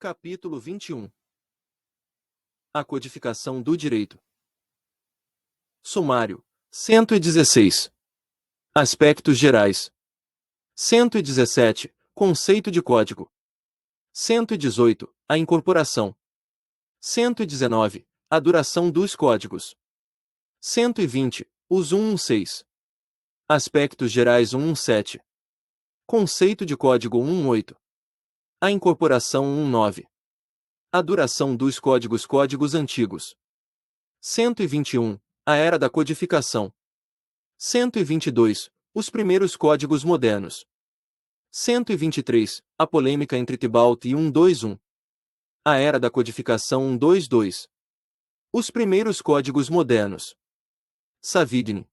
Capítulo 21. A codificação do direito. Sumário. 116. Aspectos gerais. 117. Conceito de código. 118. A incorporação. 119. A duração dos códigos. 120. Os 116. Aspectos gerais 117. Conceito de código 118. A incorporação 119. A duração dos códigos antigos. 121. A era da codificação. 122. Os primeiros códigos modernos. 123. A polêmica entre Thibault e 121. A era da codificação 122. Os primeiros códigos modernos. Savigny.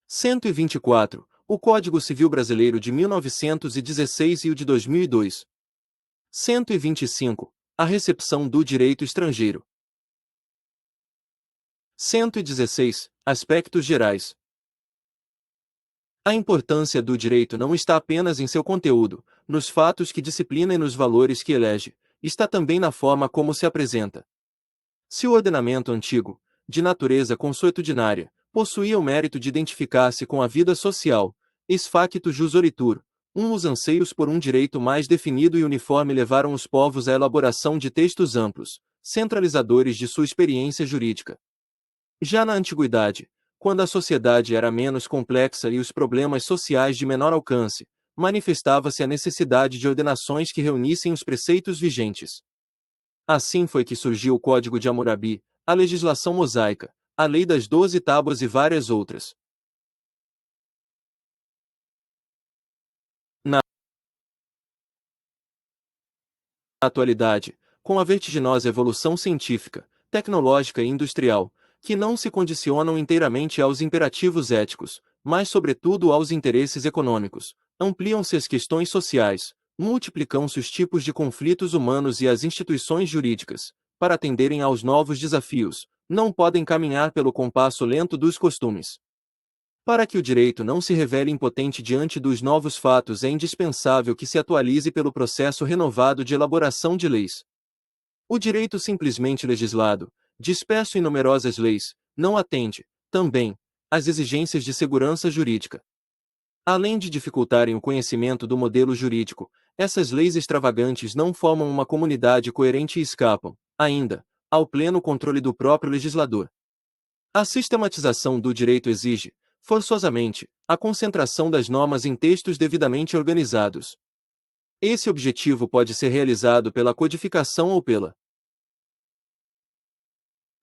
124. O Código Civil Brasileiro de 1916 e o de 2002. 125. A recepção do direito estrangeiro. 116. Aspectos gerais. A importância do direito não está apenas em seu conteúdo, nos fatos que disciplina e nos valores que elege, está também na forma como se apresenta. Se o ordenamento antigo, de natureza consuetudinária, possuía o mérito de identificar-se com a vida social, ex facto jus oritur, os anseios por um direito mais definido e uniforme levaram os povos à elaboração de textos amplos, centralizadores de sua experiência jurídica. Já na antiguidade, quando a sociedade era menos complexa e os problemas sociais de menor alcance, manifestava-se a necessidade de ordenações que reunissem os preceitos vigentes. Assim foi que surgiu o Código de Hammurabi, a legislação mosaica, a Lei das 12 Tábuas e várias outras. Na atualidade, com a vertiginosa evolução científica, tecnológica e industrial, que não se condicionam inteiramente aos imperativos éticos, mas sobretudo aos interesses econômicos, ampliam-se as questões sociais, multiplicam-se os tipos de conflitos humanos e as instituições jurídicas, para atenderem aos novos desafios, não podem caminhar pelo compasso lento dos costumes. Para que o direito não se revele impotente diante dos novos fatos, é indispensável que se atualize pelo processo renovado de elaboração de leis. O direito simplesmente legislado, disperso em numerosas leis, não atende, também, às exigências de segurança jurídica. Além de dificultarem o conhecimento do modelo jurídico, essas leis extravagantes não formam uma comunidade coerente e escapam, ainda, ao pleno controle do próprio legislador. A sistematização do direito exige, forçosamente, a concentração das normas em textos devidamente organizados. Esse objetivo pode ser realizado pela codificação ou pela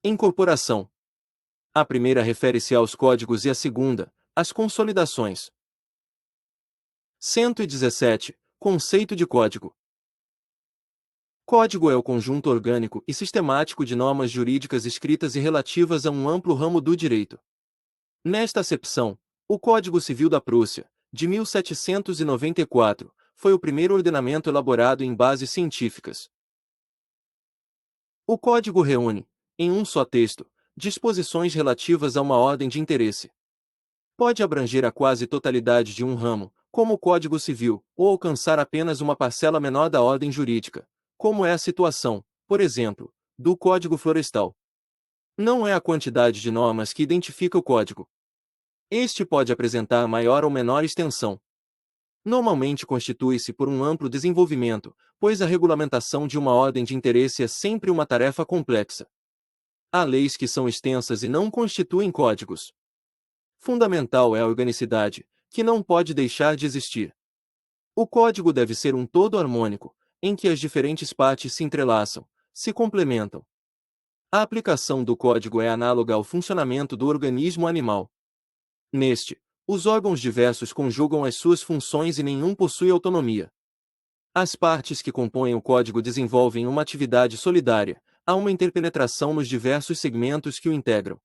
incorporação. A primeira refere-se aos códigos e a segunda, às consolidações. 117. Conceito de código. Código é o conjunto orgânico e sistemático de normas jurídicas escritas e relativas a um amplo ramo do direito. Nesta acepção, o Código Civil da Prússia, de 1794, foi o primeiro ordenamento elaborado em bases científicas. O Código reúne, em um só texto, disposições relativas a uma ordem de interesse. Pode abranger a quase totalidade de um ramo, como o Código Civil, ou alcançar apenas uma parcela menor da ordem jurídica, como é a situação, por exemplo, do Código Florestal. Não é a quantidade de normas que identifica o código. Este pode apresentar maior ou menor extensão. Normalmente constitui-se por um amplo desenvolvimento, pois a regulamentação de uma ordem de interesse é sempre uma tarefa complexa. Há leis que são extensas e não constituem códigos. Fundamental é a organicidade, que não pode deixar de existir. O código deve ser um todo harmônico, em que as diferentes partes se entrelaçam, se complementam. A aplicação do código é análoga ao funcionamento do organismo animal. Neste, os órgãos diversos conjugam as suas funções e nenhum possui autonomia. As partes que compõem o código desenvolvem uma atividade solidária, há uma interpenetração nos diversos segmentos que o integram.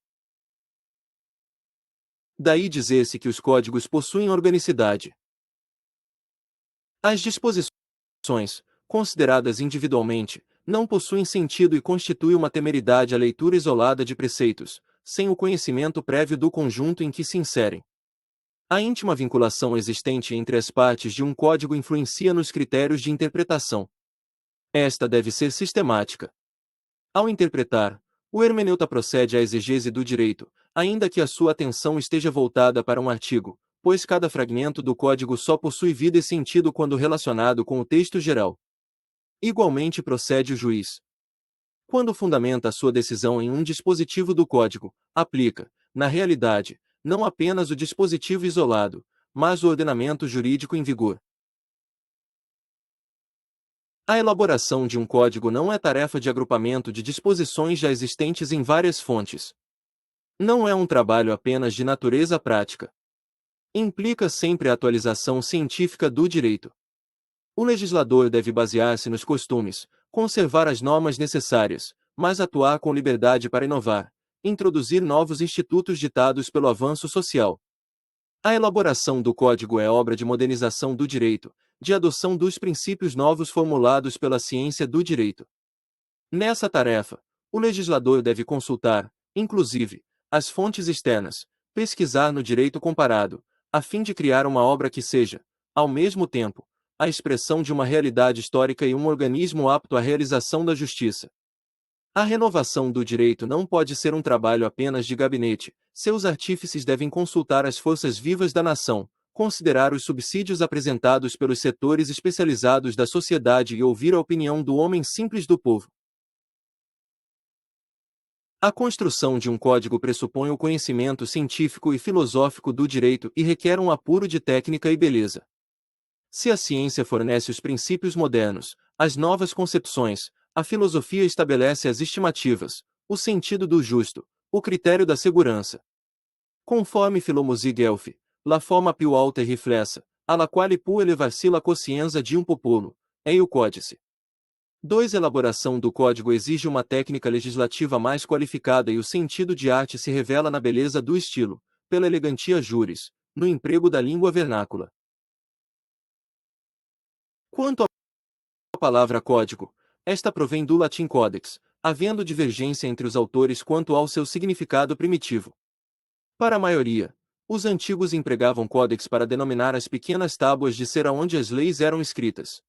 Daí dizer-se que os códigos possuem organicidade. As disposições, consideradas individualmente, não possuem sentido e constituem uma temeridade a leitura isolada de preceitos, sem o conhecimento prévio do conjunto em que se inserem. A íntima vinculação existente entre as partes de um código influencia nos critérios de interpretação. Esta deve ser sistemática. Ao interpretar, o hermeneuta procede à exegese do direito, ainda que a sua atenção esteja voltada para um artigo, pois cada fragmento do código só possui vida e sentido quando relacionado com o texto geral. Igualmente procede o juiz. Quando fundamenta sua decisão em um dispositivo do código, aplica, na realidade, não apenas o dispositivo isolado, mas o ordenamento jurídico em vigor. A elaboração de um código não é tarefa de agrupamento de disposições já existentes em várias fontes. Não é um trabalho apenas de natureza prática. Implica sempre a atualização científica do direito. O legislador deve basear-se nos costumes, conservar as normas necessárias, mas atuar com liberdade para inovar, introduzir novos institutos ditados pelo avanço social. A elaboração do código é obra de modernização do direito, de adoção dos princípios novos formulados pela ciência do direito. Nessa tarefa, o legislador deve consultar, inclusive, as fontes externas, pesquisar no direito comparado, a fim de criar uma obra que seja, ao mesmo tempo, a expressão de uma realidade histórica e um organismo apto à realização da justiça. A renovação do direito não pode ser um trabalho apenas de gabinete, seus artífices devem consultar as forças vivas da nação, considerar os subsídios apresentados pelos setores especializados da sociedade e ouvir a opinião do homem simples do povo. A construção de um código pressupõe o conhecimento científico e filosófico do direito e requer um apuro de técnica e beleza. Se a ciência fornece os princípios modernos, as novas concepções, a filosofia estabelece as estimativas, o sentido do justo, o critério da segurança. Conforme Philomosi Guelph, la forma più alta e riflessa, alla quale può elevar-si la coscienza di un popolo, é o códice. 2. Elaboração do código exige uma técnica legislativa mais qualificada e o sentido de arte se revela na beleza do estilo, pela elegantia juris, no emprego da língua vernácula. Quanto à palavra código, esta provém do latim codex, havendo divergência entre os autores quanto ao seu significado primitivo. Para a maioria, os antigos empregavam códex para denominar as pequenas tábuas de cera onde as leis eram escritas.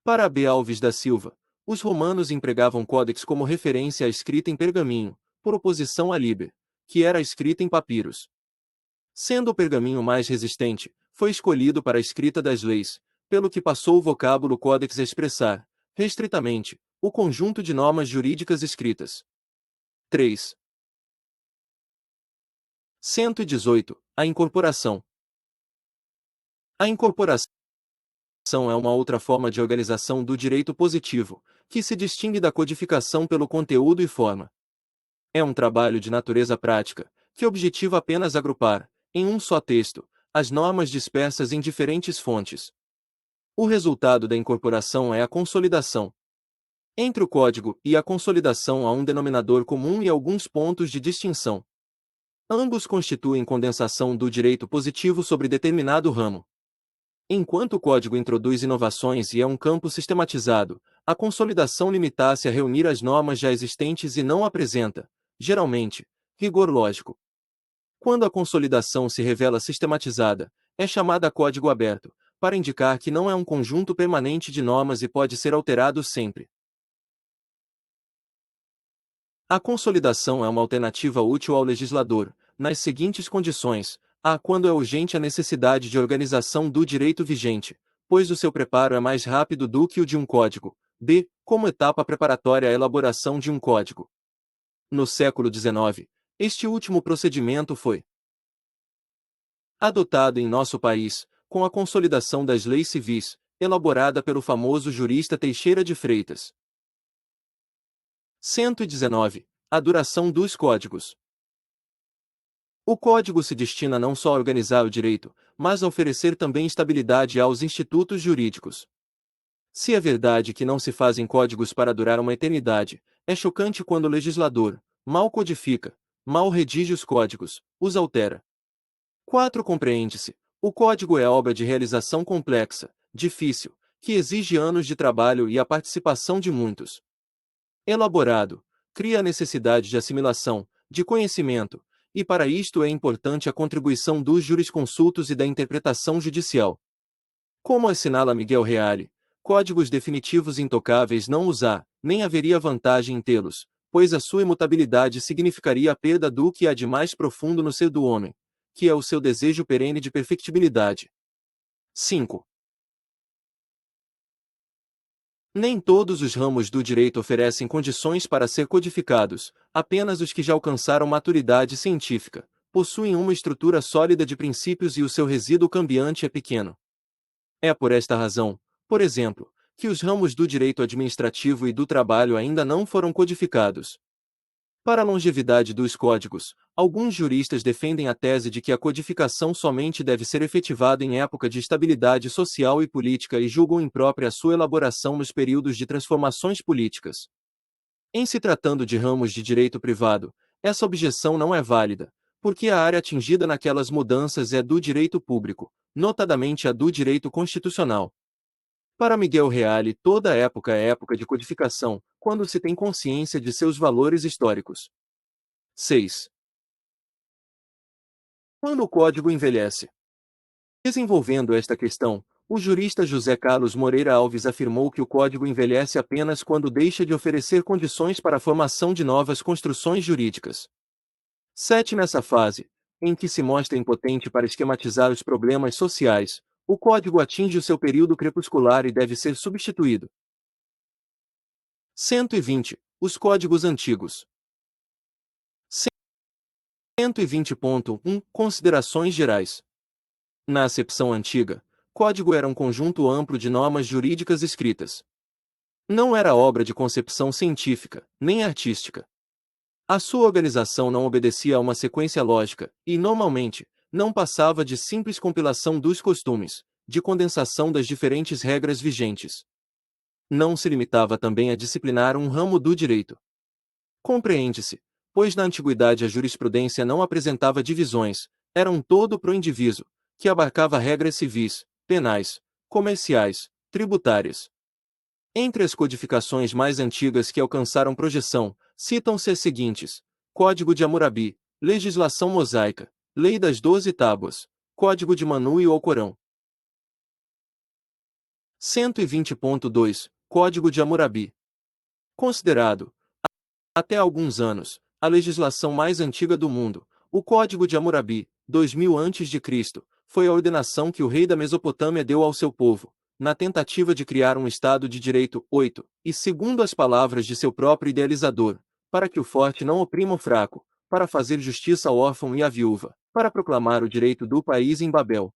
Para B. Alves da Silva, os romanos empregavam códex como referência à escrita em pergaminho, por oposição à liber, que era escrita em papiros. Sendo o pergaminho mais resistente, foi escolhido para a escrita das leis, pelo que passou o vocábulo códex a expressar, restritamente, o conjunto de normas jurídicas escritas. 3. 118. A incorporação. A incorporação é uma outra forma de organização do direito positivo, que se distingue da codificação pelo conteúdo e forma. É um trabalho de natureza prática, que objetiva apenas agrupar, em um só texto, as normas dispersas em diferentes fontes. O resultado da incorporação é a consolidação. Entre o código e a consolidação há um denominador comum e alguns pontos de distinção. Ambos constituem condensação do direito positivo sobre determinado ramo. Enquanto o código introduz inovações e é um campo sistematizado, a consolidação limita-se a reunir as normas já existentes e não apresenta, geralmente, rigor lógico. Quando a consolidação se revela sistematizada, é chamada código aberto, para indicar que não é um conjunto permanente de normas e pode ser alterado sempre. A consolidação é uma alternativa útil ao legislador, nas seguintes condições: a. Quando é urgente a necessidade de organização do direito vigente, pois o seu preparo é mais rápido do que o de um código. B. Como etapa preparatória à elaboração de um código. No século XIX, este último procedimento foi adotado em nosso país, com a consolidação das leis civis, elaborada pelo famoso jurista Teixeira de Freitas. 119. A duração dos códigos. O código se destina não só a organizar o direito, mas a oferecer também estabilidade aos institutos jurídicos. Se é verdade que não se fazem códigos para durar uma eternidade, é chocante quando o legislador mal codifica, mal redige os códigos, os altera. 4. Compreende-se. O código é obra de realização complexa, difícil, que exige anos de trabalho e a participação de muitos. Elaborado, cria a necessidade de assimilação, de conhecimento, e para isto é importante a contribuição dos jurisconsultos e da interpretação judicial. Como assinala Miguel Reale, Códigos definitivos intocáveis não os há, nem haveria vantagem em tê-los, pois a sua imutabilidade significaria a perda do que há de mais profundo no ser do homem, que é o seu desejo perene de perfectibilidade. 5. Nem todos os ramos do direito oferecem condições para ser codificados, apenas os que já alcançaram maturidade científica, possuem uma estrutura sólida de princípios e o seu resíduo cambiante é pequeno. É por esta razão, por exemplo, que os ramos do direito administrativo e do trabalho ainda não foram codificados. Para a longevidade dos códigos, alguns juristas defendem a tese de que a codificação somente deve ser efetivada em época de estabilidade social e política e julgam imprópria a sua elaboração nos períodos de transformações políticas. Em se tratando de ramos de direito privado, essa objeção não é válida, porque a área atingida naquelas mudanças é do direito público, notadamente a do direito constitucional. Para Miguel Reale, toda época é época de codificação, quando se tem consciência de seus valores históricos. 6. Quando o código envelhece. Desenvolvendo esta questão, o jurista José Carlos Moreira Alves afirmou que o código envelhece apenas quando deixa de oferecer condições para a formação de novas construções jurídicas. 7. Nessa fase, em que se mostra impotente para esquematizar os problemas sociais, o código atinge o seu período crepuscular e deve ser substituído. 120. Os códigos antigos. 120.1 Considerações gerais. Na acepção antiga, código era um conjunto amplo de normas jurídicas escritas. Não era obra de concepção científica, nem artística. A sua organização não obedecia a uma sequência lógica, e, normalmente, não passava de simples compilação dos costumes, de condensação das diferentes regras vigentes. Não se limitava também a disciplinar um ramo do direito. Compreende-se, pois na antiguidade a jurisprudência não apresentava divisões, era um todo pro indiviso, que abarcava regras civis, penais, comerciais, tributárias. Entre as codificações mais antigas que alcançaram projeção, citam-se as seguintes: Código de Hammurabi, Legislação Mosaica, Lei das 12 Tábuas, Código de Manu e o Alcorão. 120.2 Código de Hammurabi. Considerado, até alguns anos, a legislação mais antiga do mundo, o Código de Hammurabi, 2000 a.C., foi a ordenação que o rei da Mesopotâmia deu ao seu povo, na tentativa de criar um Estado de Direito. 8. E segundo as palavras de seu próprio idealizador, para que o forte não oprima o fraco, para fazer justiça ao órfão e à viúva, para proclamar o direito do país em Babel.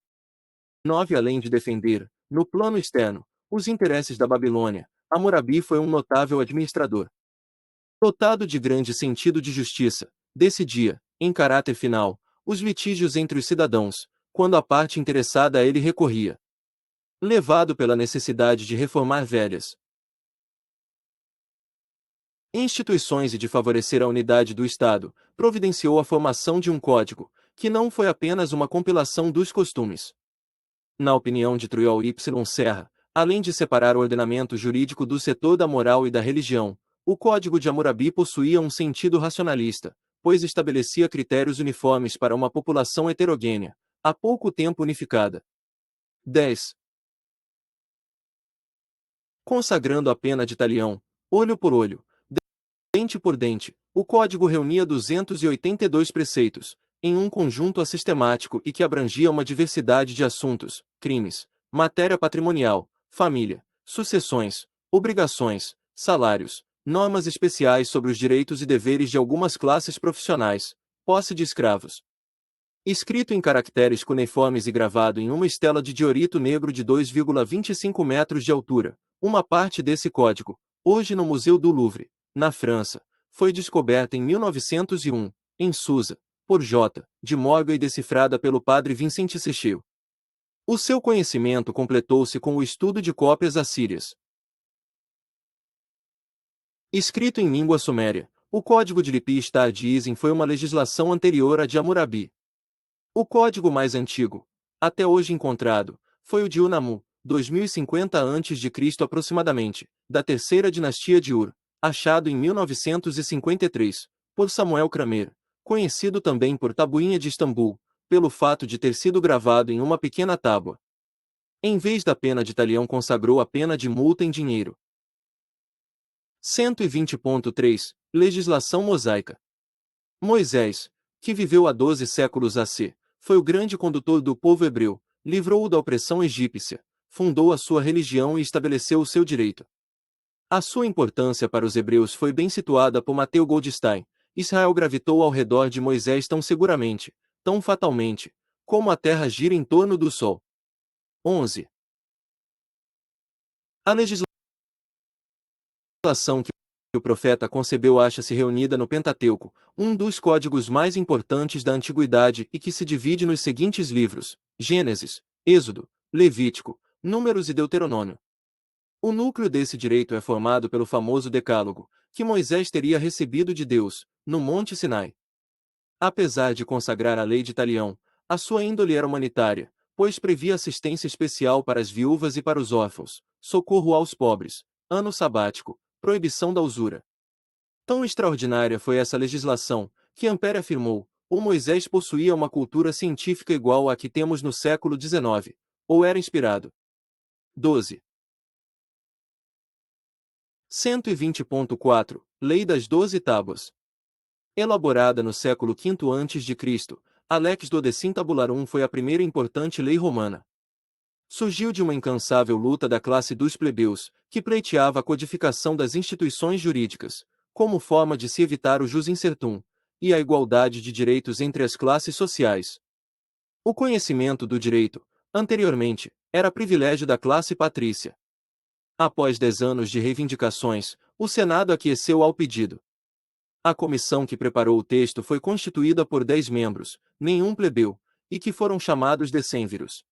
9. Além de defender, no plano externo, os interesses da Babilônia, Hammurabi foi um notável administrador. Dotado de grande sentido de justiça, decidia, em caráter final, os litígios entre os cidadãos, quando a parte interessada a ele recorria. Levado pela necessidade de reformar velhas instituições e de favorecer a unidade do Estado, providenciou a formação de um código, que não foi apenas uma compilação dos costumes. Na opinião de Truel Y. Serra, além de separar o ordenamento jurídico do setor da moral e da religião, o Código de Hammurabi possuía um sentido racionalista, pois estabelecia critérios uniformes para uma população heterogênea, há pouco tempo unificada. 10. Consagrando a pena de talião, olho por olho, dente por dente, o Código reunia 282 preceitos, em um conjunto assistemático e que abrangia uma diversidade de assuntos, crimes, matéria patrimonial, família, sucessões, obrigações, salários, normas especiais sobre os direitos e deveres de algumas classes profissionais, posse de escravos. Escrito em caracteres cuneiformes e gravado em uma estela de diorito negro de 2,25 metros de altura, uma parte desse código, hoje no Museu do Louvre, na França, foi descoberta em 1901, em Susa, por J. de Morgan e decifrada pelo padre Vincent Secheu. O seu conhecimento completou-se com o estudo de cópias assírias. Escrito em língua suméria, o Código de Lipi-Star-Dizem foi uma legislação anterior à de Hammurabi. O código mais antigo, até hoje encontrado, foi o de Unamu, 2050 a.C. aproximadamente, da terceira dinastia de Ur, achado em 1953, por Samuel Kramer, conhecido também por Tabuinha de Istambul, pelo fato de ter sido gravado em uma pequena tábua. Em vez da pena de talião, consagrou a pena de multa em dinheiro. 120.3 Legislação mosaica. Moisés, que viveu há 12 séculos AC, foi o grande condutor do povo hebreu, livrou-o da opressão egípcia, fundou a sua religião e estabeleceu o seu direito. A sua importância para os hebreus foi bem situada por Matthew Goldstein. Israel gravitou ao redor de Moisés tão seguramente, tão fatalmente, como a terra gira em torno do sol. 11. A legislação que o profeta concebeu acha-se reunida no Pentateuco, um dos códigos mais importantes da antiguidade e que se divide nos seguintes livros: Gênesis, Êxodo, Levítico, Números e Deuteronômio. O núcleo desse direito é formado pelo famoso Decálogo, que Moisés teria recebido de Deus, no Monte Sinai. Apesar de consagrar a lei de talião, a sua índole era humanitária, pois previa assistência especial para as viúvas e para os órfãos, socorro aos pobres, ano sabático, proibição da usura. Tão extraordinária foi essa legislação, que Ampère afirmou, ou Moisés possuía uma cultura científica igual à que temos no século XIX, ou era inspirado. 12. 120.4 Lei das 12 Tábuas. Elaborada no século V a.C., a Lex Dodecim-Tabularum foi a primeira importante lei romana. Surgiu de uma incansável luta da classe dos plebeus, que pleiteava a codificação das instituições jurídicas, como forma de se evitar o jus incertum, e a igualdade de direitos entre as classes sociais. O conhecimento do direito, anteriormente, era privilégio da classe patrícia. Após 10 anos de reivindicações, o Senado aqueceu ao pedido. A comissão que preparou o texto foi constituída por 10 membros, nenhum plebeu, e que foram chamados decêmviros.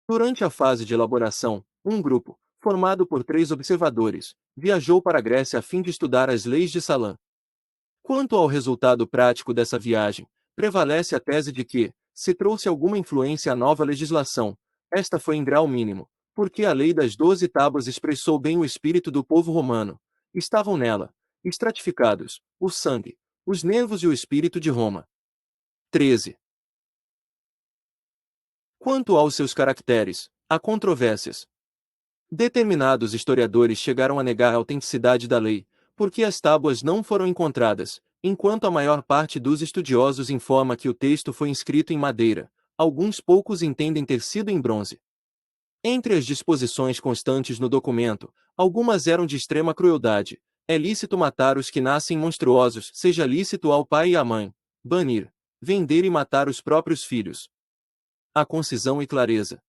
Durante a fase de elaboração, um grupo, formado por 3 observadores, viajou para a Grécia a fim de estudar as leis de Salã. Quanto ao resultado prático dessa viagem, prevalece a tese de que, se trouxe alguma influência à nova legislação, esta foi em grau mínimo, porque a lei das 12 tábuas expressou bem o espírito do povo romano. Estavam nela, estratificados, o sangue, os nervos e o espírito de Roma. 13. Quanto aos seus caracteres, há controvérsias. Determinados historiadores chegaram a negar a autenticidade da lei, porque as tábuas não foram encontradas, enquanto a maior parte dos estudiosos informa que o texto foi inscrito em madeira, alguns poucos entendem ter sido em bronze. Entre as disposições constantes no documento, algumas eram de extrema crueldade. É lícito matar os que nascem monstruosos, seja lícito ao pai e à mãe, banir, vender e matar os próprios filhos. A concisão e clareza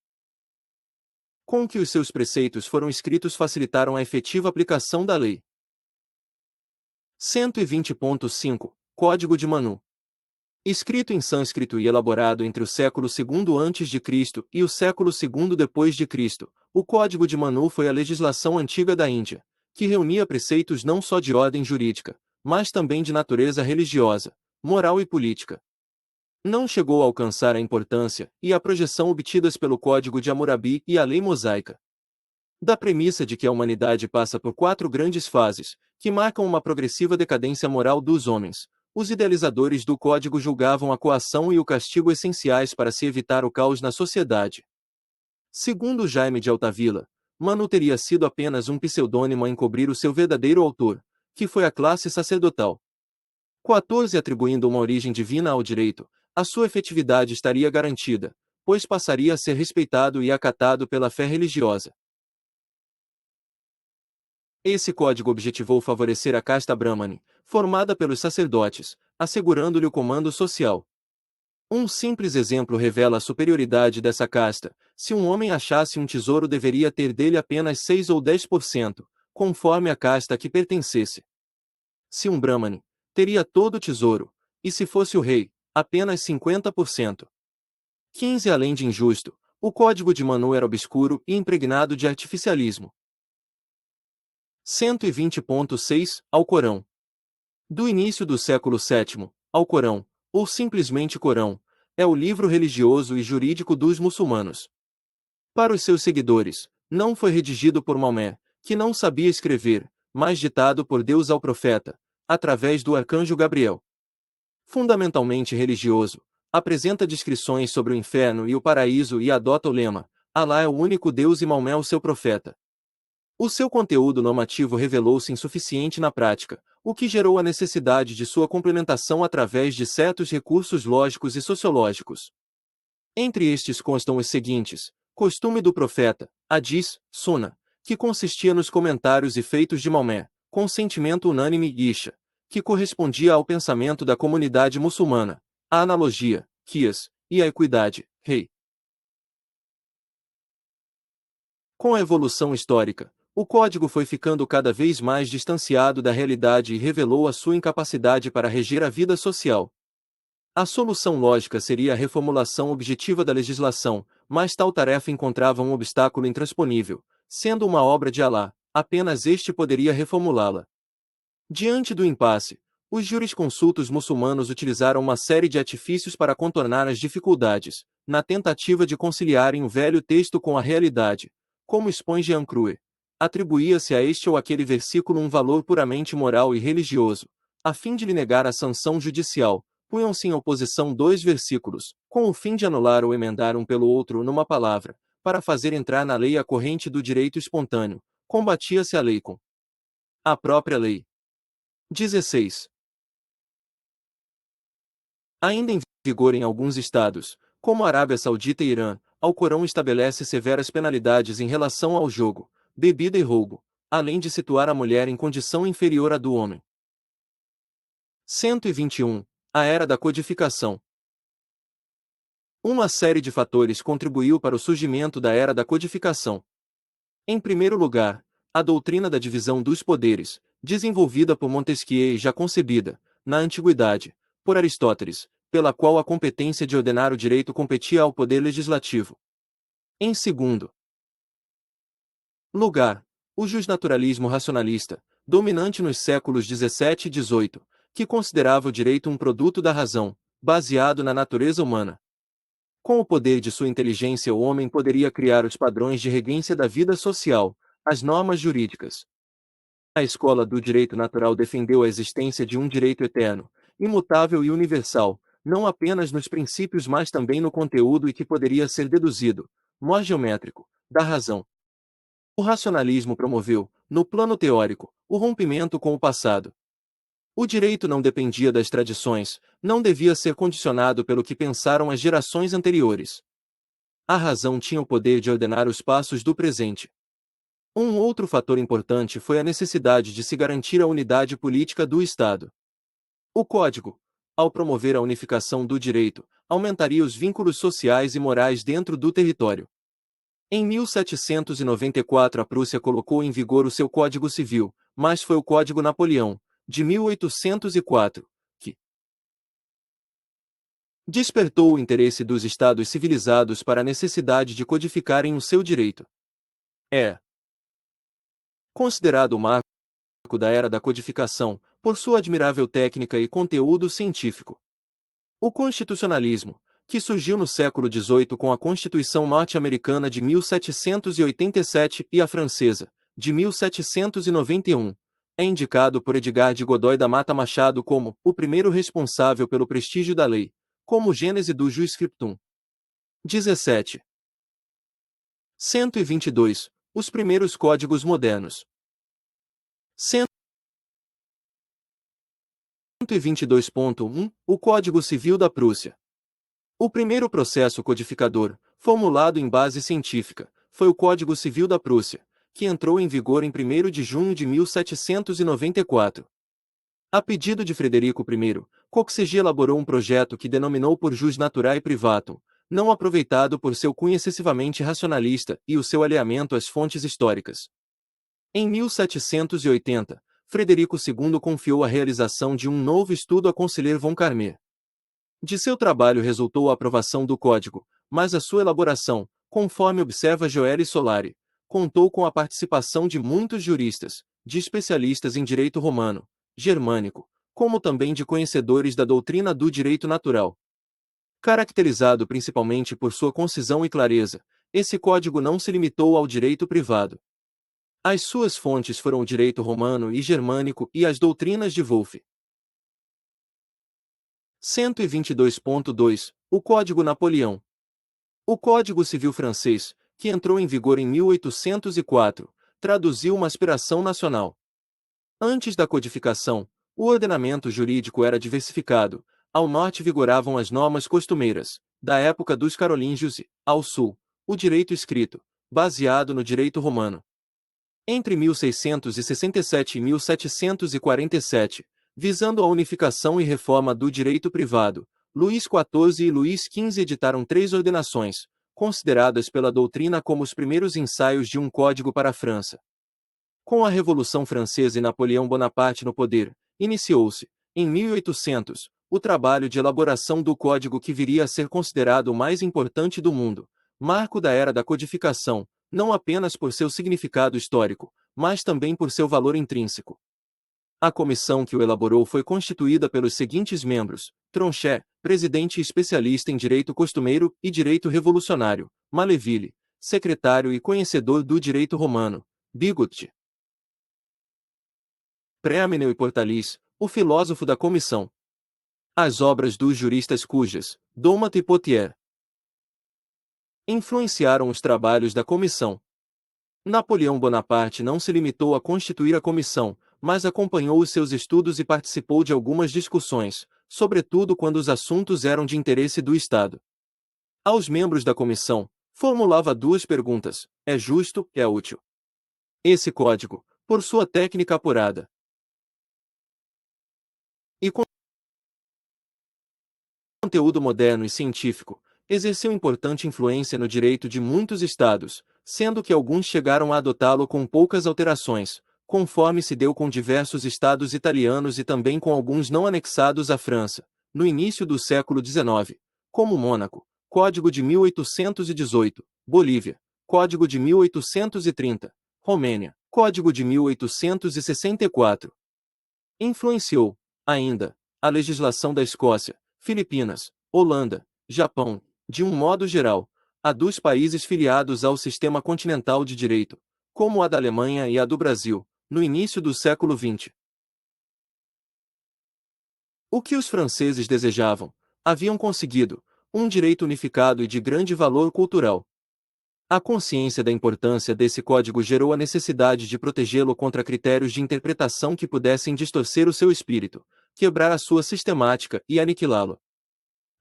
com que os seus preceitos foram escritos facilitaram a efetiva aplicação da lei. 120.5 Código de Manu. Escrito em sânscrito e elaborado entre o século II a.C. e o século II depois de Cristo, o Código de Manu foi a legislação antiga da Índia, que reunia preceitos não só de ordem jurídica, mas também de natureza religiosa, moral e política. Não chegou a alcançar a importância e a projeção obtidas pelo Código de Hammurabi e a Lei Mosaica. Da premissa de que a humanidade passa por 4 grandes fases, que marcam uma progressiva decadência moral dos homens, os idealizadores do Código julgavam a coação e o castigo essenciais para se evitar o caos na sociedade. Segundo Jaime de Altavilla, Manu teria sido apenas um pseudônimo a encobrir o seu verdadeiro autor, que foi a classe sacerdotal. 14 Atribuindo uma origem divina ao direito, a sua efetividade estaria garantida, pois passaria a ser respeitado e acatado pela fé religiosa. Esse código objetivou favorecer a casta Brahmani, formada pelos sacerdotes, assegurando-lhe o comando social. Um simples exemplo revela a superioridade dessa casta: se um homem achasse um tesouro, deveria ter dele apenas 6 ou 10%, conforme a casta a que pertencesse. Se um Brahmani, teria todo o tesouro, e se fosse o rei, apenas 50%. 15 Além de injusto, o código de Manu era obscuro e impregnado de artificialismo. 120.6 Alcorão. Do início do século VII, Alcorão, ou simplesmente Corão, é o livro religioso e jurídico dos muçulmanos. Para os seus seguidores, não foi redigido por Maomé, que não sabia escrever, mas ditado por Deus ao profeta, através do arcanjo Gabriel. Fundamentalmente religioso, apresenta descrições sobre o inferno e o paraíso e adota o lema: Alá é o único Deus e Maomé o seu profeta. O seu conteúdo normativo revelou-se insuficiente na prática, o que gerou a necessidade de sua complementação através de certos recursos lógicos e sociológicos. Entre estes constam os seguintes: costume do profeta, hadis, suna, que consistia nos comentários e feitos de Maomé, consentimento unânime e isha, que correspondia ao pensamento da comunidade muçulmana, a analogia, qiyas, e a equidade, rei. Com a evolução histórica, o código foi ficando cada vez mais distanciado da realidade e revelou a sua incapacidade para reger a vida social. A solução lógica seria a reformulação objetiva da legislação, mas tal tarefa encontrava um obstáculo intransponível, sendo uma obra de Alá, apenas este poderia reformulá-la. Diante do impasse, os jurisconsultos muçulmanos utilizaram uma série de artifícios para contornar as dificuldades, na tentativa de conciliarem o velho texto com a realidade, como expõe Jean Crue. Atribuía-se a este ou aquele versículo um valor puramente moral e religioso, a fim de lhe negar a sanção judicial. Punham-se em oposição dois versículos, com o fim de anular ou emendar um pelo outro numa palavra, para fazer entrar na lei a corrente do direito espontâneo. Combatia-se a lei com a própria lei. 16. Ainda em vigor em alguns estados, como Arábia Saudita e Irã, Alcorão estabelece severas penalidades em relação ao jogo, bebida e roubo, além de situar a mulher em condição inferior à do homem. 121. A Era da Codificação. Uma série de fatores contribuiu para o surgimento da Era da Codificação. Em primeiro lugar, a doutrina da divisão dos poderes, desenvolvida por Montesquieu e já concebida, na antiguidade, por Aristóteles, pela qual a competência de ordenar o direito competia ao poder legislativo. Em segundo lugar, o justnaturalismo racionalista, dominante nos séculos XVII e XVIII, que considerava o direito um produto da razão, baseado na natureza humana. Com o poder de sua inteligência, o homem poderia criar os padrões de regência da vida social, as normas jurídicas. A escola do direito natural defendeu a existência de um direito eterno, imutável e universal, não apenas nos princípios mas também no conteúdo e que poderia ser deduzido, mó geométrico, da razão. O racionalismo promoveu, no plano teórico, o rompimento com o passado. O direito não dependia das tradições, não devia ser condicionado pelo que pensaram as gerações anteriores. A razão tinha o poder de ordenar os passos do presente. Um outro fator importante foi a necessidade de se garantir a unidade política do Estado. O Código, ao promover a unificação do direito, aumentaria os vínculos sociais e morais dentro do território. Em 1794 a Prússia colocou em vigor o seu Código Civil, mas foi o Código Napoleão, de 1804, que despertou o interesse dos estados civilizados para a necessidade de codificarem o seu direito. É considerado o marco da era da codificação, por sua admirável técnica e conteúdo científico. O constitucionalismo, que surgiu no século XVIII com a Constituição norte-americana de 1787 e a francesa, de 1791, é indicado por Edgar de Godoy da Mata Machado como o primeiro responsável pelo prestígio da lei, como gênese do Jus Scriptum. 17. 122. Os primeiros códigos modernos. 122.1 O Código Civil da Prússia. O primeiro processo codificador, formulado em base científica, foi o Código Civil da Prússia, que entrou em vigor em 1º de junho de 1794. A pedido de Frederico I, Coxegy elaborou um projeto que denominou por Jus Naturae Privatum, não aproveitado por seu cunho excessivamente racionalista e o seu alinhamento às fontes históricas. Em 1780, Frederico II confiou a realização de um novo estudo a Consigliere von Carmer. De seu trabalho resultou a aprovação do Código, mas a sua elaboração, conforme observa Joelle Solari, contou com a participação de muitos juristas, de especialistas em direito romano, germânico, como também de conhecedores da doutrina do direito natural. Caracterizado principalmente por sua concisão e clareza, esse código não se limitou ao direito privado. As suas fontes foram o direito romano e germânico e as doutrinas de Wolff. 122.2 O Código Napoleão. O Código Civil francês, que entrou em vigor em 1804, traduziu uma aspiração nacional. Antes da codificação, o ordenamento jurídico era diversificado. Ao norte vigoravam as normas costumeiras, da época dos carolíngios e, ao sul, o direito escrito, baseado no direito romano. Entre 1667 e 1747, visando a unificação e reforma do direito privado, Luís XIV e Luís XV editaram 3 ordenações, consideradas pela doutrina como os primeiros ensaios de um código para a França. Com a Revolução Francesa e Napoleão Bonaparte no poder, iniciou-se, em 1800, o trabalho de elaboração do código que viria a ser considerado o mais importante do mundo, marco da era da codificação, não apenas por seu significado histórico, mas também por seu valor intrínseco. A comissão que o elaborou foi constituída pelos seguintes membros: Tronchet, presidente e especialista em direito costumeiro e direito revolucionário; Maleville, secretário e conhecedor do direito romano; Bigot, Préameneu e Portalis, o filósofo da comissão. As obras dos juristas cujas, Domat e Potier, influenciaram os trabalhos da comissão. Napoleão Bonaparte não se limitou a constituir a comissão, mas acompanhou os seus estudos e participou de algumas discussões, sobretudo quando os assuntos eram de interesse do Estado. Aos membros da comissão, formulava 2 perguntas: é justo, é útil? Esse código, por sua técnica apurada e conteúdo moderno e científico, exerceu importante influência no direito de muitos estados, sendo que alguns chegaram a adotá-lo com poucas alterações, conforme se deu com diversos estados italianos e também com alguns não anexados à França, no início do século XIX, como Mônaco, Código de 1818, Bolívia, Código de 1830, Romênia, Código de 1864. Influenciou, ainda, a legislação da Escócia, Filipinas, Holanda, Japão, de um modo geral, a dos países filiados ao sistema continental de direito, como a da Alemanha e a do Brasil, no início do século XX. O que os franceses desejavam, haviam conseguido: um direito unificado e de grande valor cultural. A consciência da importância desse código gerou a necessidade de protegê-lo contra critérios de interpretação que pudessem distorcer o seu espírito, quebrar a sua sistemática e aniquilá-lo.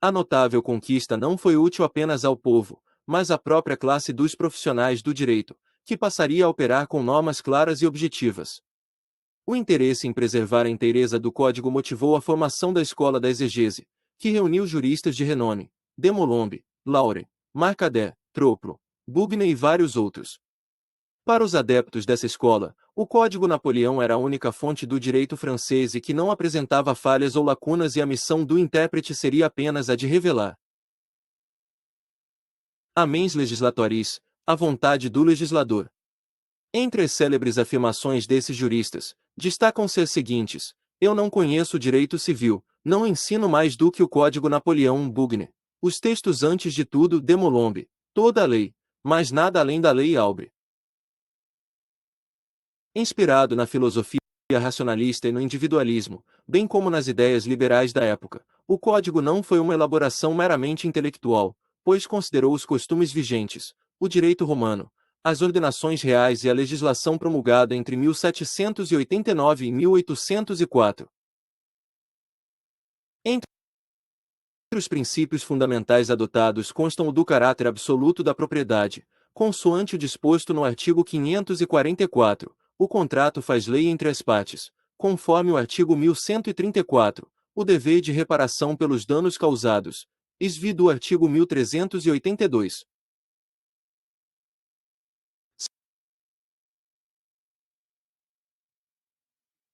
A notável conquista não foi útil apenas ao povo, mas à própria classe dos profissionais do direito, que passaria a operar com normas claras e objetivas. O interesse em preservar a inteireza do código motivou a formação da Escola da Exegese, que reuniu juristas de renome: Demolombe, Laure, Marcadet, Troplo, Bugner e vários outros. Para os adeptos dessa escola, o Código Napoleão era a única fonte do direito francês e que não apresentava falhas ou lacunas, e a missão do intérprete seria apenas a de revelar a mens legislatoris, a vontade do legislador. Entre as célebres afirmações desses juristas, destacam-se as seguintes: eu não conheço o direito civil, não ensino mais do que o Código Napoleão Bugner. Os textos antes de tudo Demolombe, toda a lei, mas nada além da lei Albre. Inspirado na filosofia racionalista e no individualismo, bem como nas ideias liberais da época, o Código não foi uma elaboração meramente intelectual, pois considerou os costumes vigentes, o direito romano, as ordenações reais e a legislação promulgada entre 1789 e 1804. Entre os princípios fundamentais adotados constam o do caráter absoluto da propriedade, consoante o disposto no artigo 544, o contrato faz lei entre as partes, conforme o artigo 1134, o dever de reparação pelos danos causados, exvi do artigo 1382.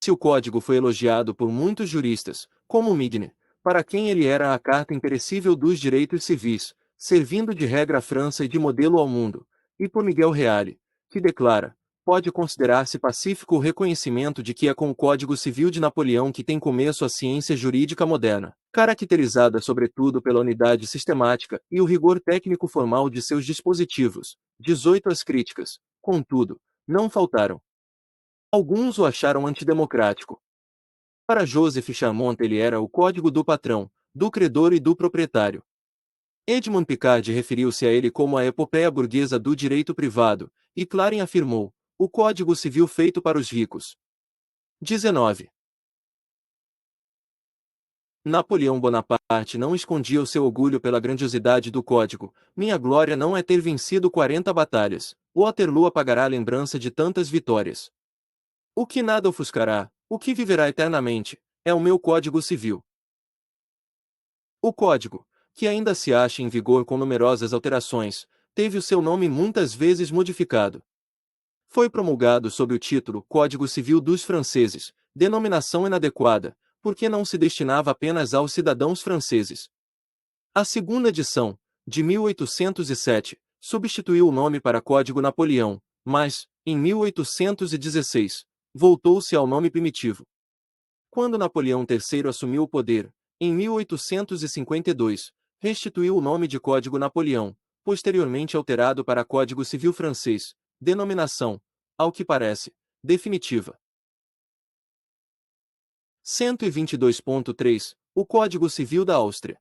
Se o código foi elogiado por muitos juristas, como Mignet, para quem ele era a carta imperecível dos direitos civis, servindo de regra à França e de modelo ao mundo, e por Miguel Reale, que declara: pode considerar-se pacífico o reconhecimento de que é com o Código Civil de Napoleão que tem começo a ciência jurídica moderna, caracterizada sobretudo pela unidade sistemática e o rigor técnico-formal de seus dispositivos. 18 As críticas, contudo, não faltaram. Alguns o acharam antidemocrático. Para Joseph Chamont ele era o código do patrão, do credor e do proprietário. Edmond Picard referiu-se a ele como a epopeia burguesa do direito privado, e Claren afirmou, o Código Civil feito para os ricos. 19. Napoleão Bonaparte não escondia o seu orgulho pela grandiosidade do código. Minha glória não é ter vencido 40 batalhas. Waterloo apagará a lembrança de tantas vitórias. O que nada ofuscará, o que viverá eternamente, é o meu Código Civil. O código, que ainda se acha em vigor com numerosas alterações, teve o seu nome muitas vezes modificado. Foi promulgado sob o título Código Civil dos Franceses, denominação inadequada, porque não se destinava apenas aos cidadãos franceses. A segunda edição, de 1807, substituiu o nome para Código Napoleão, mas, em 1816, voltou-se ao nome primitivo. Quando Napoleão III assumiu o poder, em 1852, restituiu o nome de Código Napoleão, posteriormente alterado para Código Civil Francês, denominação, ao que parece, definitiva. 122.3 O Código Civil da Áustria.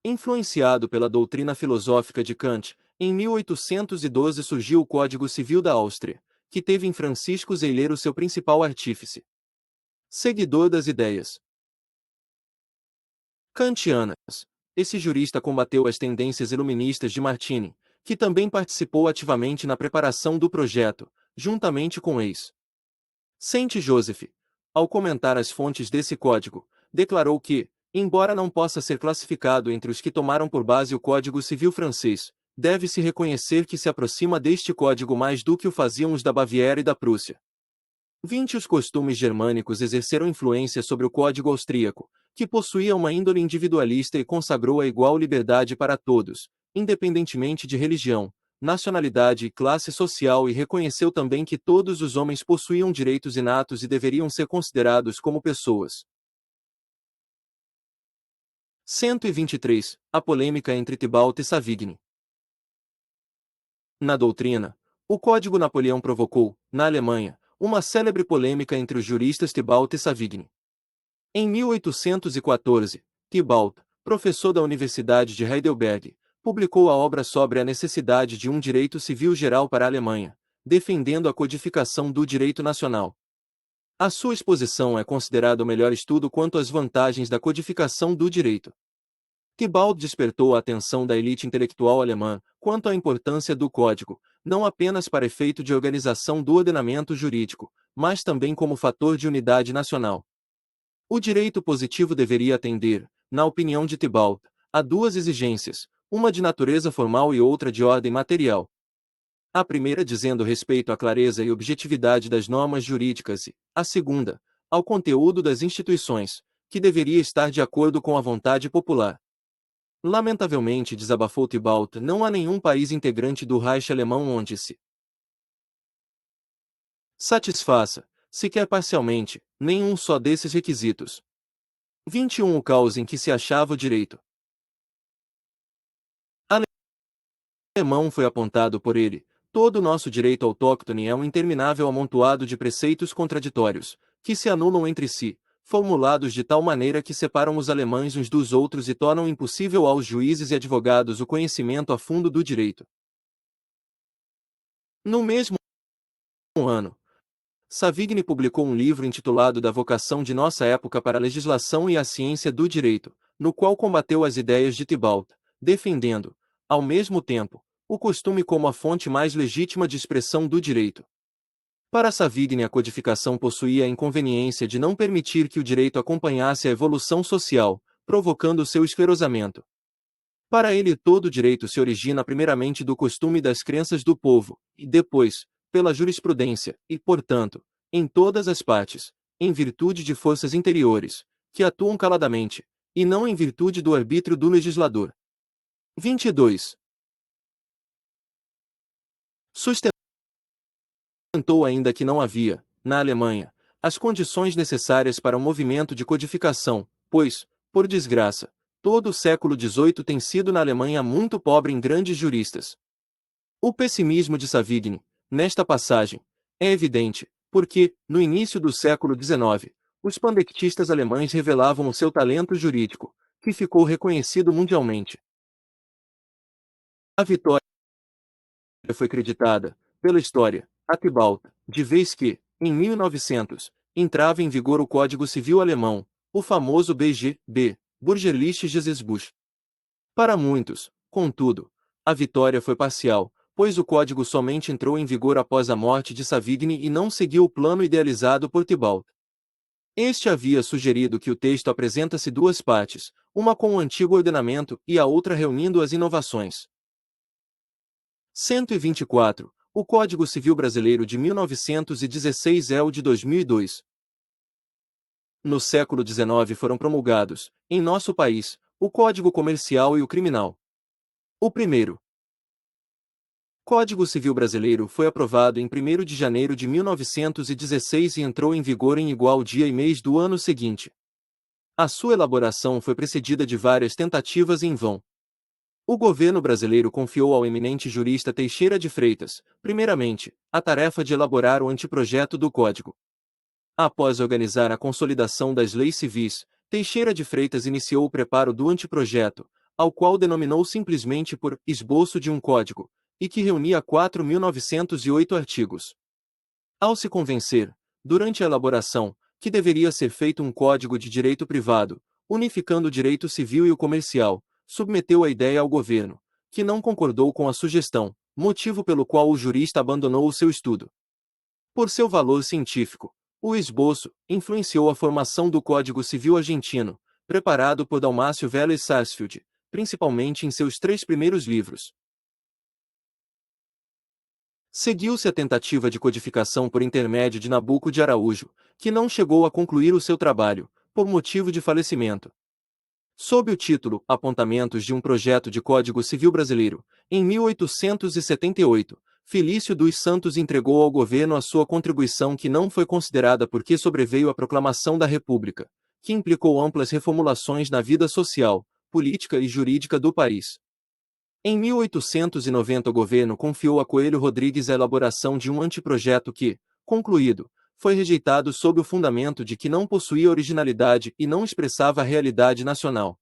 Influenciado pela doutrina filosófica de Kant, em 1812 surgiu o Código Civil da Áustria, que teve em Francisco Zeileiro seu principal artífice. Seguidor das ideias kantianas, esse jurista combateu as tendências iluministas de Martini, que também participou ativamente na preparação do projeto, juntamente com Saint-Joseph. Ao comentar as fontes desse código, declarou que, embora não possa ser classificado entre os que tomaram por base o Código Civil francês, deve-se reconhecer que se aproxima deste código mais do que o faziam os da Baviera e da Prússia. 20 Os costumes germânicos exerceram influência sobre o Código Austríaco, que possuía uma índole individualista e consagrou a igual liberdade para todos, independentemente de religião, nacionalidade e classe social, e reconheceu também que todos os homens possuíam direitos inatos e deveriam ser considerados como pessoas. 123 A polêmica entre Thibaut e Savigny. Na doutrina, o Código Napoleão provocou, na Alemanha, uma célebre polêmica entre os juristas Thibaut e Savigny. Em 1814, Thibaut, professor da Universidade de Heidelberg, publicou a obra sobre a necessidade de um direito civil geral para a Alemanha, defendendo a codificação do direito nacional. A sua exposição é considerada o melhor estudo quanto às vantagens da codificação do direito. Thibaut despertou a atenção da elite intelectual alemã quanto à importância do código, não apenas para efeito de organização do ordenamento jurídico, mas também como fator de unidade nacional. O direito positivo deveria atender, na opinião de Thibaut, a duas exigências, uma de natureza formal e outra de ordem material. A primeira dizendo respeito à clareza e objetividade das normas jurídicas e, a segunda, ao conteúdo das instituições, que deveria estar de acordo com a vontade popular. Lamentavelmente, desabafou Thibaut, não há nenhum país integrante do Reich alemão onde se satisfaça, sequer parcialmente, nenhum só desses requisitos. 21 O caos em que se achava o direito alemão foi apontado por ele. Todo o nosso direito autóctone é um interminável amontoado de preceitos contraditórios, que se anulam entre si, formulados de tal maneira que separam os alemães uns dos outros e tornam impossível aos juízes e advogados o conhecimento a fundo do direito. No mesmo ano, Savigny publicou um livro intitulado Da Vocação de Nossa Época para a Legislação e a Ciência do Direito, no qual combateu as ideias de Thibaut, defendendo, ao mesmo tempo, o costume como a fonte mais legítima de expressão do direito. Para Savigny, a codificação possuía a inconveniência de não permitir que o direito acompanhasse a evolução social, provocando seu esclerosamento. Para ele, todo direito se origina primeiramente do costume e das crenças do povo, e depois, pela jurisprudência, e, portanto, em todas as partes, em virtude de forças interiores, que atuam caladamente, e não em virtude do arbítrio do legislador. 22. Sustentou ainda que não havia, na Alemanha, as condições necessárias para um movimento de codificação, pois, por desgraça, todo o século XVIII tem sido na Alemanha muito pobre em grandes juristas. O pessimismo de Savigny, nesta passagem, é evidente, porque, no início do século XIX, os pandectistas alemães revelavam o seu talento jurídico, que ficou reconhecido mundialmente. A vitória foi creditada, pela história, a Thibaut, de vez que, em 1900, entrava em vigor o Código Civil Alemão, o famoso BGB, Bürgerliches Gesetzbuch. Para muitos, contudo, a vitória foi parcial, pois o código somente entrou em vigor após a morte de Savigny e não seguiu o plano idealizado por Thibaut. Este havia sugerido que o texto apresenta-se duas partes, uma com o antigo ordenamento e a outra reunindo as inovações. 124. O Código Civil Brasileiro de 1916 é o de 2002. No século XIX foram promulgados, em nosso país, o Código Comercial e o Criminal. O primeiro Código Civil Brasileiro foi aprovado em 1º de janeiro de 1916 e entrou em vigor em igual dia e mês do ano seguinte. A sua elaboração foi precedida de várias tentativas em vão. O governo brasileiro confiou ao eminente jurista Teixeira de Freitas, primeiramente, a tarefa de elaborar o anteprojeto do Código. Após organizar a consolidação das leis civis, Teixeira de Freitas iniciou o preparo do anteprojeto, ao qual denominou simplesmente por Esboço de um Código, e que reunia 4.908 artigos. Ao se convencer, durante a elaboração, que deveria ser feito um código de direito privado, unificando o direito civil e o comercial, submeteu a ideia ao governo, que não concordou com a sugestão, motivo pelo qual o jurista abandonou o seu estudo. Por seu valor científico, o esboço influenciou a formação do Código Civil argentino, preparado por Dalmácio Vélez Sarsfield, principalmente em seus 3 primeiros livros. Seguiu-se a tentativa de codificação por intermédio de Nabuco de Araújo, que não chegou a concluir o seu trabalho, por motivo de falecimento. Sob o título Apontamentos de um Projeto de Código Civil Brasileiro, em 1878, Felício dos Santos entregou ao governo a sua contribuição que não foi considerada porque sobreveio a proclamação da República, que implicou amplas reformulações na vida social, política e jurídica do país. Em 1890 o governo confiou a Coelho Rodrigues a elaboração de um anteprojeto que, concluído, foi rejeitado sob o fundamento de que não possuía originalidade e não expressava a realidade nacional.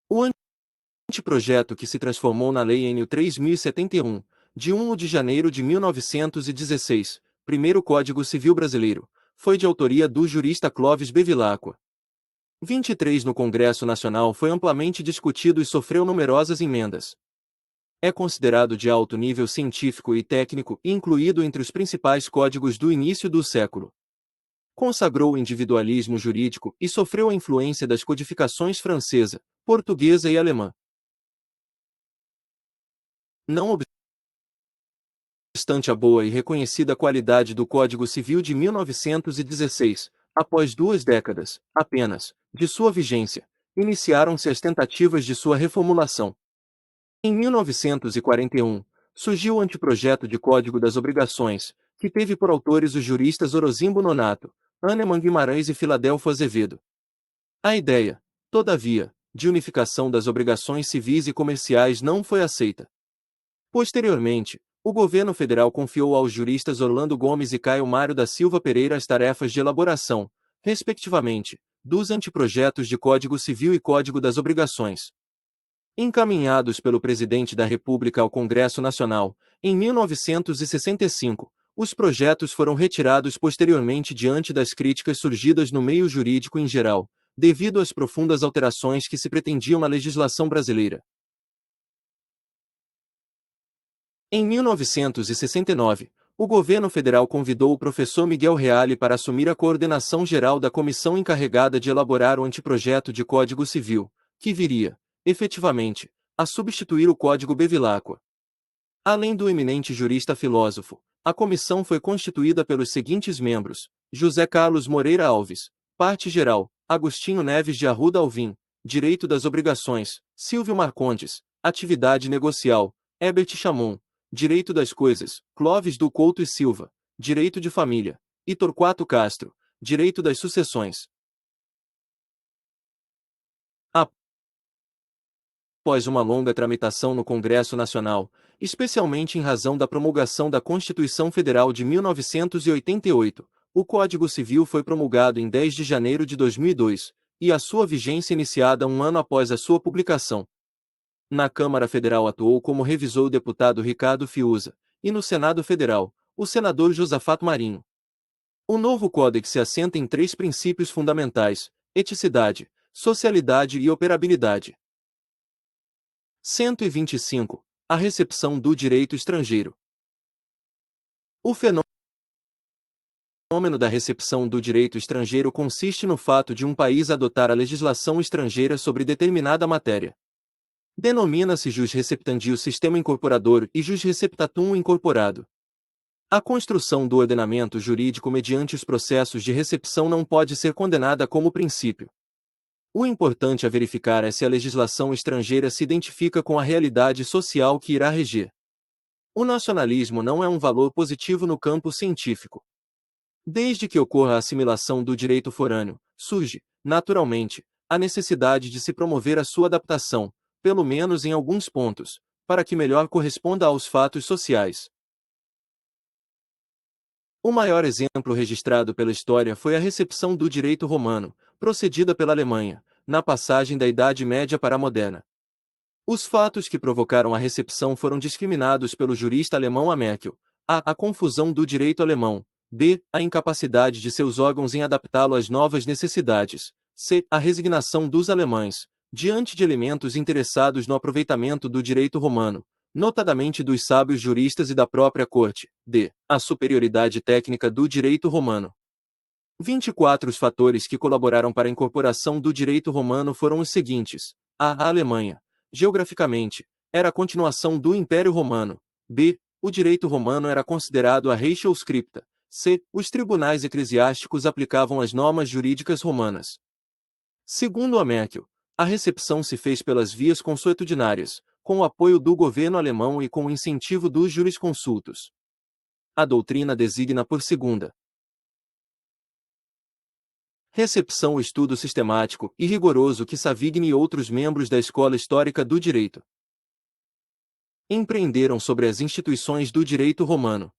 O anteprojeto que se transformou na Lei Nº 3071, de 1 de janeiro de 1916, primeiro Código Civil Brasileiro, foi de autoria do jurista Clóvis Bevilacqua. 23 no Congresso Nacional foi amplamente discutido e sofreu numerosas emendas. É considerado de alto nível científico e técnico e incluído entre os principais códigos do início do século. Consagrou o individualismo jurídico e sofreu a influência das codificações francesa, portuguesa e alemã. Não obstante a boa e reconhecida qualidade do Código Civil de 1916, após 2 décadas, apenas, de sua vigência, iniciaram-se as tentativas de sua reformulação. Em 1941, surgiu o anteprojeto de Código das Obrigações, que teve por autores os juristas Orozimbo Nonato, Hahnemann Guimarães e Filadelfo Azevedo. A ideia, todavia, de unificação das obrigações civis e comerciais não foi aceita. Posteriormente, o governo federal confiou aos juristas Orlando Gomes e Caio Mário da Silva Pereira as tarefas de elaboração, respectivamente, dos anteprojetos de Código Civil e Código das Obrigações. Encaminhados pelo Presidente da República ao Congresso Nacional, em 1965, os projetos foram retirados posteriormente diante das críticas surgidas no meio jurídico em geral, devido às profundas alterações que se pretendiam na legislação brasileira. Em 1969, o governo federal convidou o professor Miguel Reale para assumir a coordenação geral da comissão encarregada de elaborar o anteprojeto de Código Civil, que viria, efetivamente, a substituir o Código Bevilacqua. Além do eminente jurista filósofo, a comissão foi constituída pelos seguintes membros: José Carlos Moreira Alves, parte geral, Agostinho Neves de Arruda Alvim, direito das obrigações, Silvio Marcondes, atividade negocial, Herbert Chamon, direito das coisas, Clóvis do Couto e Silva, direito de família, e Torquato Castro, direito das sucessões. Após uma longa tramitação no Congresso Nacional, especialmente em razão da promulgação da Constituição Federal de 1988, o Código Civil foi promulgado em 10 de janeiro de 2002, e a sua vigência iniciada um ano após a sua publicação. Na Câmara Federal atuou como revisor o deputado Ricardo Fiuza, e no Senado Federal, o senador Josafato Marinho. O novo Códex se assenta em 3 princípios fundamentais: eticidade, socialidade e operabilidade. 125. A recepção do direito estrangeiro. O fenômeno da recepção do direito estrangeiro consiste no fato de um país adotar a legislação estrangeira sobre determinada matéria. Denomina-se jus receptandi o sistema incorporador e jus receptatum o incorporado. A construção do ordenamento jurídico mediante os processos de recepção não pode ser condenada como princípio. O importante a verificar é se a legislação estrangeira se identifica com a realidade social que irá reger. O nacionalismo não é um valor positivo no campo científico. Desde que ocorra a assimilação do direito forâneo, surge, naturalmente, a necessidade de se promover a sua adaptação, pelo menos em alguns pontos, para que melhor corresponda aos fatos sociais. O maior exemplo registrado pela história foi a recepção do direito romano, procedida pela Alemanha, na passagem da Idade Média para a Moderna. Os fatos que provocaram a recepção foram discriminados pelo jurista alemão Haeckel: a confusão do direito alemão, b. a incapacidade de seus órgãos em adaptá-lo às novas necessidades, c. a resignação dos alemães, diante de elementos interessados no aproveitamento do direito romano, notadamente dos sábios juristas e da própria corte, d. a superioridade técnica do direito romano. 24 Os fatores que colaboraram para a incorporação do direito romano foram os seguintes: a Alemanha, geograficamente, era a continuação do Império Romano. B. O direito romano era considerado a Reichshof scripta. C. Os tribunais eclesiásticos aplicavam as normas jurídicas romanas. Segundo Haeckel, a recepção se fez pelas vias consuetudinárias, com o apoio do governo alemão e com o incentivo dos jurisconsultos. A doutrina designa por segunda recepção o estudo sistemático e rigoroso que Savigny e outros membros da escola histórica do direito empreenderam sobre as instituições do direito romano.